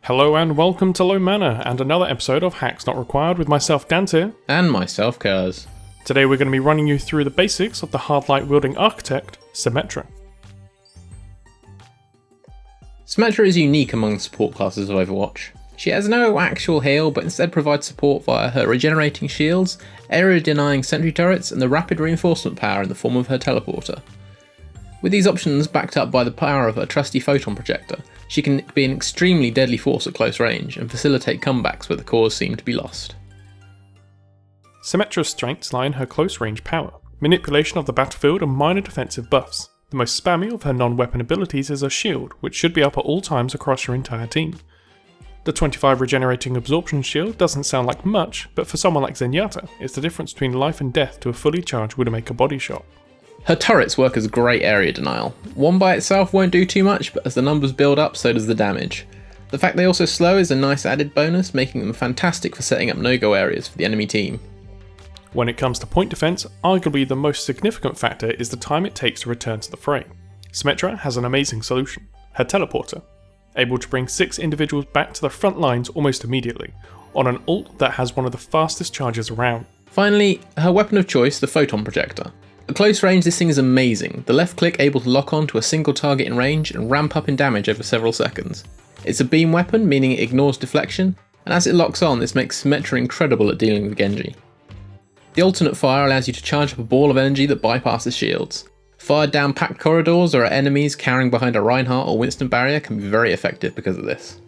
Hello and welcome to Low Manor and another episode of Hacks Not Required with myself Dante. And myself Kaz. Today we're going to be running you through the basics of the hard light wielding architect, Symmetra. Symmetra is unique among the support classes of Overwatch. She has no actual heal, but instead provides support via her regenerating shields, area denying sentry turrets, and the rapid reinforcement power in the form of her teleporter. With these options backed up by the power of her trusty photon projector, she can be an extremely deadly force at close range and facilitate comebacks where the cause seem to be lost. Symmetra's strengths lie in her close range power, manipulation of the battlefield and minor defensive buffs. The most spammy of her non-weapon abilities is her shield, which should be up at all times across your entire team. The 25 regenerating absorption shield doesn't sound like much, but for someone like Zenyatta, it's the difference between life and death to a fully charged Widowmaker body shot. Her turrets work as great area denial. One by itself won't do too much, but as the numbers build up, so does the damage. The fact they also slow is a nice added bonus, making them fantastic for setting up no-go areas for the enemy team. When it comes to point defense, arguably the most significant factor is the time it takes to return to the fray. Symmetra has an amazing solution, her teleporter, able to bring 6 individuals back to the front lines almost immediately, on an ult that has one of the fastest charges around. Finally, her weapon of choice, the photon projector. At close range, this thing is amazing, the left click able to lock on to a single target in range and ramp up in damage over several seconds. It's a beam weapon, meaning it ignores deflection, and as it locks on, this makes Symmetra incredible at dealing with Genji. The alternate fire allows you to charge up a ball of energy that bypasses shields. Fired down packed corridors or at enemies cowering behind a Reinhardt or Winston barrier can be very effective because of this.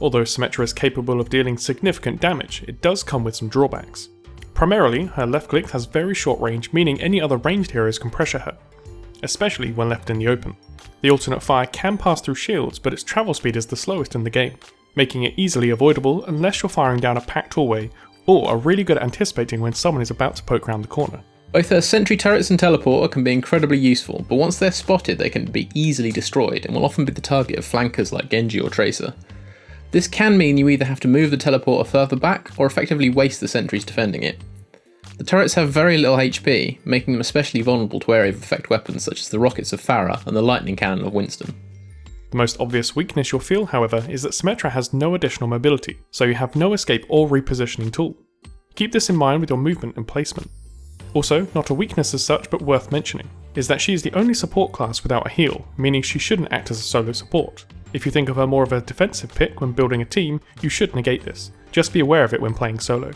Although Symmetra is capable of dealing significant damage, it does come with some drawbacks. Primarily, her left click has very short range, meaning any other ranged heroes can pressure her, especially when left in the open. The alternate fire can pass through shields, but its travel speed is the slowest in the game, making it easily avoidable unless you're firing down a packed hallway or are really good at anticipating when someone is about to poke round the corner. Both her sentry turrets and teleporter can be incredibly useful, but once they're spotted they can be easily destroyed and will often be the target of flankers like Genji or Tracer. This can mean you either have to move the teleporter further back or effectively waste the sentries defending it. The turrets have very little HP, making them especially vulnerable to area of effect weapons such as the rockets of Pharah and the lightning cannon of Winston. The most obvious weakness you'll feel, however, is that Symmetra has no additional mobility, so you have no escape or repositioning tool. Keep this in mind with your movement and placement. Also, not a weakness as such but worth mentioning, is that she is the only support class without a heal, meaning she shouldn't act as a solo support. If you think of her more of a defensive pick when building a team, you should negate this. Just be aware of it when playing solo.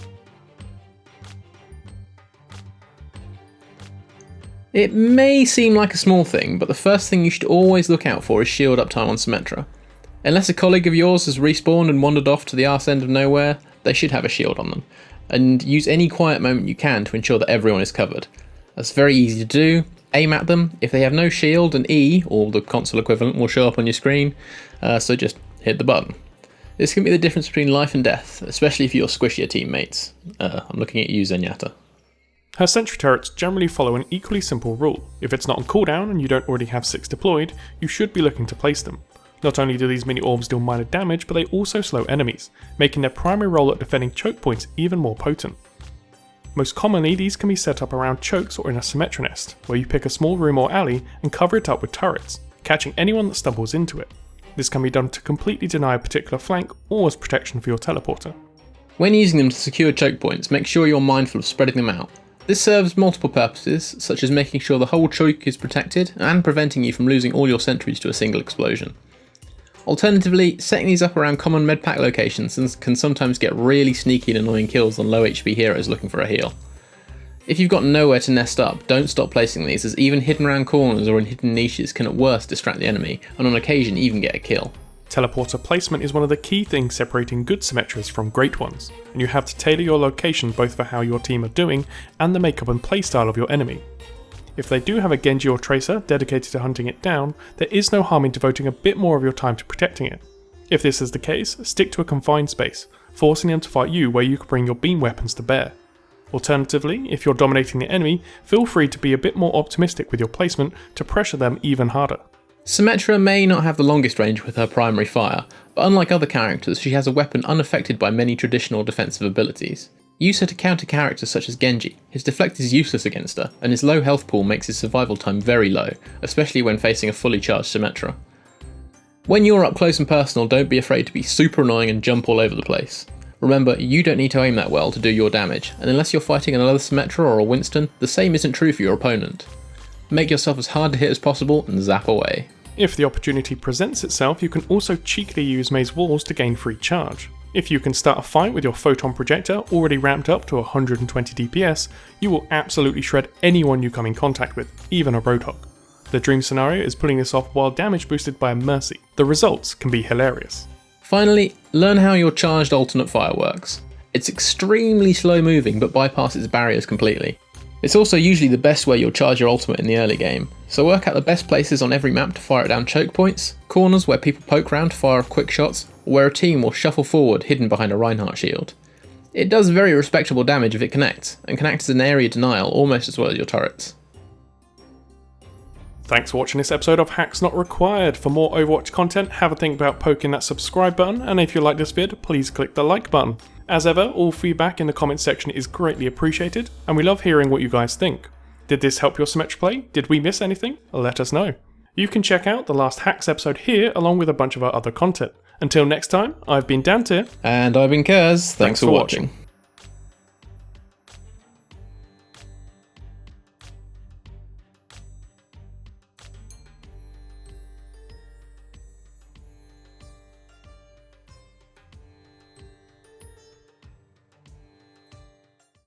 It may seem like a small thing, but the first thing you should always look out for is shield uptime on Symmetra. Unless a colleague of yours has respawned and wandered off to the arse end of nowhere, they should have a shield on them, and use any quiet moment you can to ensure that everyone is covered. That's very easy to do. Aim at them. If they have no shield, an E, or the console equivalent, will show up on your screen, so just hit the button. This can be the difference between life and death, especially for your squishier teammates. I'm looking at you, Zenyatta. Her sentry turrets generally follow an equally simple rule. If it's not on cooldown and you don't already have 6 deployed, you should be looking to place them. Not only do these mini orbs deal minor damage, but they also slow enemies, making their primary role at defending choke points even more potent. Most commonly, these can be set up around chokes or in a Symmetra nest, where you pick a small room or alley and cover it up with turrets, catching anyone that stumbles into it. This can be done to completely deny a particular flank or as protection for your teleporter. When using them to secure choke points, make sure you're mindful of spreading them out. This serves multiple purposes, such as making sure the whole choke is protected and preventing you from losing all your sentries to a single explosion. Alternatively, setting these up around common medpack locations can sometimes get really sneaky and annoying kills on low HP heroes looking for a heal. If you've got nowhere to nest up, don't stop placing these, as even hidden around corners or in hidden niches can at worst distract the enemy, and on occasion even get a kill. Teleporter placement is one of the key things separating good Symmetras from great ones, and you have to tailor your location both for how your team are doing and the makeup and playstyle of your enemy. If they do have a Genji or Tracer dedicated to hunting it down, there is no harm in devoting a bit more of your time to protecting it. If this is the case, stick to a confined space, forcing them to fight you where you can bring your beam weapons to bear. Alternatively, if you're dominating the enemy, feel free to be a bit more optimistic with your placement to pressure them even harder. Symmetra may not have the longest range with her primary fire, but unlike other characters, she has a weapon unaffected by many traditional defensive abilities. Use her to counter characters such as Genji. His deflect is useless against her, and his low health pool makes his survival time very low, especially when facing a fully charged Symmetra. When you're up close and personal, don't be afraid to be super annoying and jump all over the place. Remember, you don't need to aim that well to do your damage, and unless you're fighting another Symmetra or a Winston, the same isn't true for your opponent. Make yourself as hard to hit as possible and zap away. If the opportunity presents itself, you can also cheekily use Maze Walls to gain free charge. If you can start a fight with your photon projector already ramped up to 120 DPS, you will absolutely shred anyone you come in contact with, even a Roadhog. The dream scenario is pulling this off while damage boosted by a Mercy. The results can be hilarious. Finally, learn how your charged alternate fire works. It's extremely slow moving but bypasses barriers completely. It's also usually the best way you'll charge your ultimate in the early game, so work out the best places on every map to fire it down choke points, corners where people poke round to fire off quick shots, or where a team will shuffle forward hidden behind a Reinhardt shield. It does very respectable damage if it connects, and can act as an area denial almost as well as your turrets. Thanks for watching this episode of Hacks Not Required. For more Overwatch content, have a think about poking that subscribe button, and if you like this vid, please click the like button. As ever, all feedback in the comments section is greatly appreciated, and we love hearing what you guys think. Did this help your Symmetra play? Did we miss anything? Let us know. You can check out the last Hacks episode here, along with a bunch of our other content. Until next time, I've been Dantier. And I've been Kaz. Thanks for watching.